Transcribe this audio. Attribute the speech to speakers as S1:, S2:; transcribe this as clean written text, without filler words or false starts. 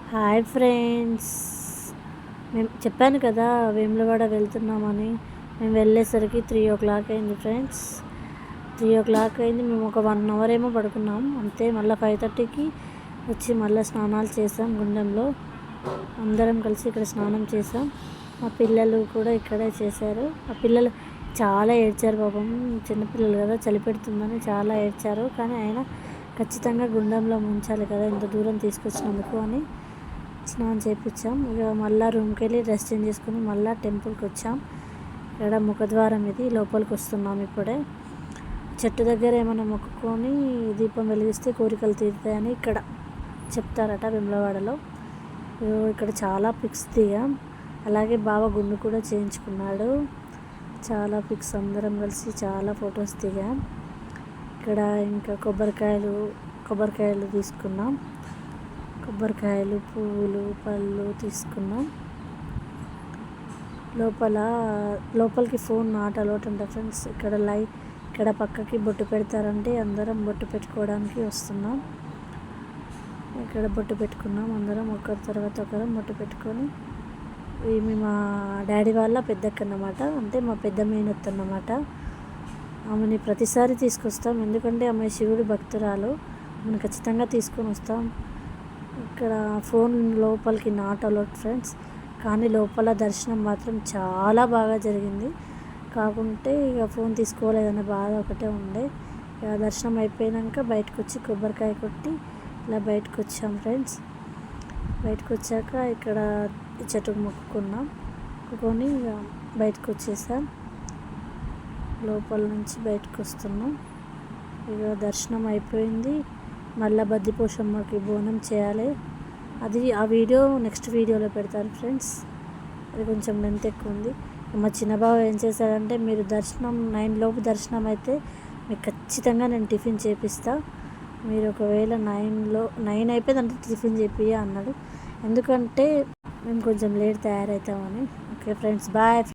S1: Hi friends, మేము చెప్పాను కదా వేములవాడ వెళ్తున్నామని. మేము వెళ్ళేసరికి 3 o'clock అయింది ఫ్రెండ్స్. 3 o'clock అయింది. మేము ఒక 1 hour ఏమో పడుకున్నాం అంతే. మళ్ళీ 5:30కి వచ్చి మళ్ళీ స్నానాలు చేసాం. గుండంలో అందరం కలిసి ఇక్కడ స్నానం చేసాం. మా పిల్లలు కూడా ఇక్కడే చేశారు. ఆ పిల్లలు చాలా ఏడ్చారు పాపం, చిన్నపిల్లలు కదా, చలి పెడుతుందని చాలా ఏడ్చారు. కానీ ఆయన ఖచ్చితంగా గుండంలో ముంచాలి కదా, ఇంత దూరం తీసుకొచ్చినందుకు అని స్నానం చేయించాం. ఇక మళ్ళీ రూమ్కి వెళ్ళి డ్రెస్ చేంజ్ చేసుకుని మళ్ళీ టెంపుల్కి వచ్చాం. ఇక్కడ ముఖద్వారం ఇది, లోపలికి వస్తున్నాం ఇప్పుడే. చెట్టు దగ్గర ఏమైనా మొక్కుకొని దీపం వెలిగిస్తే కోరికలు తీరుతాయని ఇక్కడ చెప్తారట వేములవాడలో. ఇక్కడ చాలా పిక్స్ దిగాం. అలాగే బావ గుండు కూడా చేయించుకున్నాడు. చాలా పిక్స్, అందరం కలిసి చాలా ఫొటోస్ దిగాం. ఇక్కడ ఇంకా కొబ్బరికాయలు తీసుకున్నాం. కొబ్బరికాయలు, పువ్వులు, పళ్ళు తీసుకున్నాం. లోపలికి ఫోన్ నాట్ అలౌట్ అంట ఫ్రెండ్స్. ఇక్కడ పక్కకి బొట్టు పెడతారంటే అందరం బొట్టు పెట్టుకోవడానికి వస్తున్నాం. ఇక్కడ బొట్టు పెట్టుకున్నాం అందరం, ఒకరి తర్వాత ఒకరం బొట్టు పెట్టుకొని. ఈమె మా డాడీ వాళ్ళ పెద్దక్క అన్నమాట, అంటే మా పెద్ద మేనత్త అన్నమాట. ఆమెని ప్రతిసారి తీసుకొస్తాం, ఎందుకంటే ఆమె శివుడి భక్తురాలు. ఆమెను ఖచ్చితంగా తీసుకొని వస్తాం. ఇక్కడ ఫోన్ లోపలికి నాట్ అలౌట్ ఫ్రెండ్స్, కానీ లోపల దర్శనం మాత్రం చాలా బాగా జరిగింది. కాకుంటే ఇక ఫోన్ తీసుకోలేదన్న బాధ ఒకటే ఉండే. ఇక దర్శనం అయిపోయాక బయటకు వచ్చి కొబ్బరికాయ కొట్టి ఇలా బయటకు వచ్చాం ఫ్రెండ్స్. బయటకు వచ్చాక ఇక్కడ చెట్టుకు మొక్కుకొని ఇక బయటకు వచ్చేసాం. లోపల నుంచి బయటకు వస్తున్నాం. ఇక దర్శనం అయిపోయింది. మళ్ళీ బద్దిపోషమ్మకి బోనం చేయాలి. ఆ వీడియో నెక్స్ట్ వీడియోలో పెడతాను ఫ్రెండ్స్. అది కొంచెం లెంత్ ఎక్కువ ఉంది. మా చిన్నబాబు ఏం చేశాడంటే, మీరు 9 లోపు దర్శనం అయితే మీకు ఖచ్చితంగా నేను టిఫిన్ చేపిస్తా, మీరు ఒకవేళ 9 అయిపోయిందంటే టిఫిన్ చేపియ అన్నాడు. ఎందుకంటే మేము కొంచెం లేట్ తయారవుతామని. Okay friends, bye.